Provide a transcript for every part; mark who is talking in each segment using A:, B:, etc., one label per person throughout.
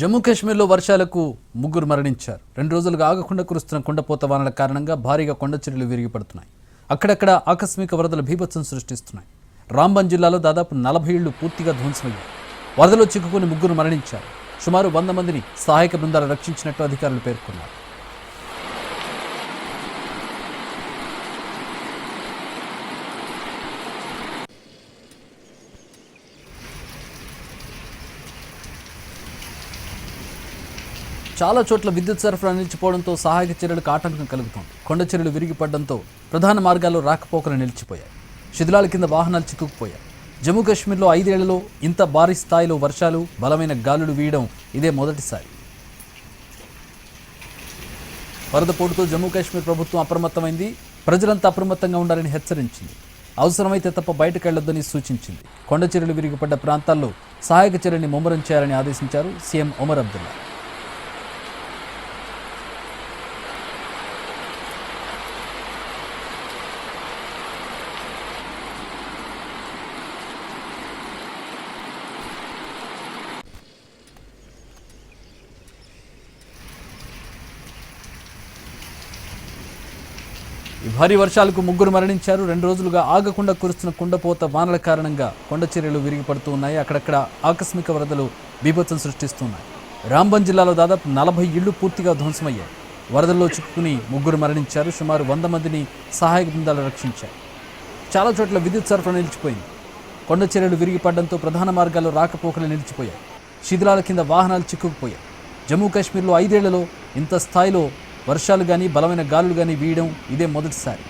A: జమ్మూ కాశ్మీర్లో వర్షాలకు ముగ్గురు మరణించారు. 2 రోజులుగా ఆగకుండా కురుస్తున్న కుండపోత వానల కారణంగా భారీగా కొండ చర్యలు విరిగిపడుతున్నాయి. అక్కడక్కడ ఆకస్మిక వరదలు బీభత్సం సృష్టిస్తున్నాయి. రాంబన్ జిల్లాలో దాదాపు 40 ఇళ్లు పూర్తిగా ధ్వంసమయ్యాయి. వరదలో చిక్కుకుని ముగ్గురు మరణించారు. సుమారు 100 మందిని సహాయక బృందాలు రక్షించినట్టు అధికారులు పేర్కొన్నారు. చాలా చోట్ల విద్యుత్ సరఫరా నిలిచిపోవడంతో సహాయక చర్యలకు ఆటంకం కలుగుతోంది. కొండ చర్యలు విరిగిపడడంతో ప్రధాన మార్గాల్లో రాకపోకలు నిలిచిపోయాయి. శిథిలాల కింద వాహనాలు చిక్కుకుపోయాయి. జమ్మూ కాశ్మీర్లో 5 ఏళ్లలో ఇంత భారీ స్థాయిలో వర్షాలు, బలమైన గాలులు వీయడం ఇదే మొదటిసారి. వరద పోటుతో జమ్మూ కాశ్మీర్ ప్రభుత్వం అప్రమత్తమైంది. ప్రజలంతా అప్రమత్తంగా ఉండాలని హెచ్చరించింది. అవసరమైతే తప్ప బయటకు వెళ్లొద్దని సూచించింది. కొండ చర్యలు విరిగిపడ్డ ప్రాంతాల్లో సహాయక చర్యల్ని ముమ్మరం చేయాలని ఆదేశించారు సీఎం ఒమర్ అబ్దుల్లా. ఈ భారీ వర్షాలకు ముగ్గురు మరణించారు. 2 రోజులుగా ఆగకుండా కురుస్తున్న కుండపోత వానల కారణంగా కొండ చర్యలు విరిగిపడుతూ ఉన్నాయి. అక్కడక్కడ ఆకస్మిక వరదలు బీభత్సం సృష్టిస్తున్నాయి. రాంబన్ జిల్లాలో దాదాపు 40 ఇళ్లు పూర్తిగా ధ్వంసమయ్యాయి. వరదల్లో చిక్కుకుని ముగ్గురు మరణించారు. సుమారు 100 మందిని సహాయక బృందాలు రక్షించారు. చాలా చోట్ల విద్యుత్ సరఫరా నిలిచిపోయింది. కొండ చర్యలు విరిగిపడడంతో ప్రధాన మార్గాల్లో రాకపోకలు నిలిచిపోయాయి. శిథిలాల కింద వాహనాలు చిక్కుకుపోయాయి. జమ్మూ కాశ్మీర్లో 5 ఏళ్లలో ఇంత స్థాయిలో వర్షాలు కానీ బలమైన గాలులు కానీ వీయడం ఇదే మొదటిసారి.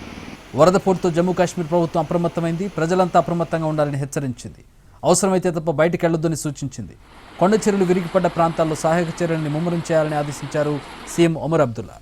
A: వరద పోటుతో జమ్మూ కాశ్మీర్ ప్రభుత్వం అప్రమత్తమైంది. ప్రజలంతా అప్రమత్తంగా ఉండాలని హెచ్చరించింది. అవసరమైతే తప్ప బయటకు వెళ్లొద్దని సూచించింది. కొండ చర్యలు విరిగిపడ్డ ప్రాంతాల్లో సహాయక చర్యల్ని ముమ్మరం చేయాలని ఆదేశించారు సీఎం ఒమర్ అబ్దుల్లా.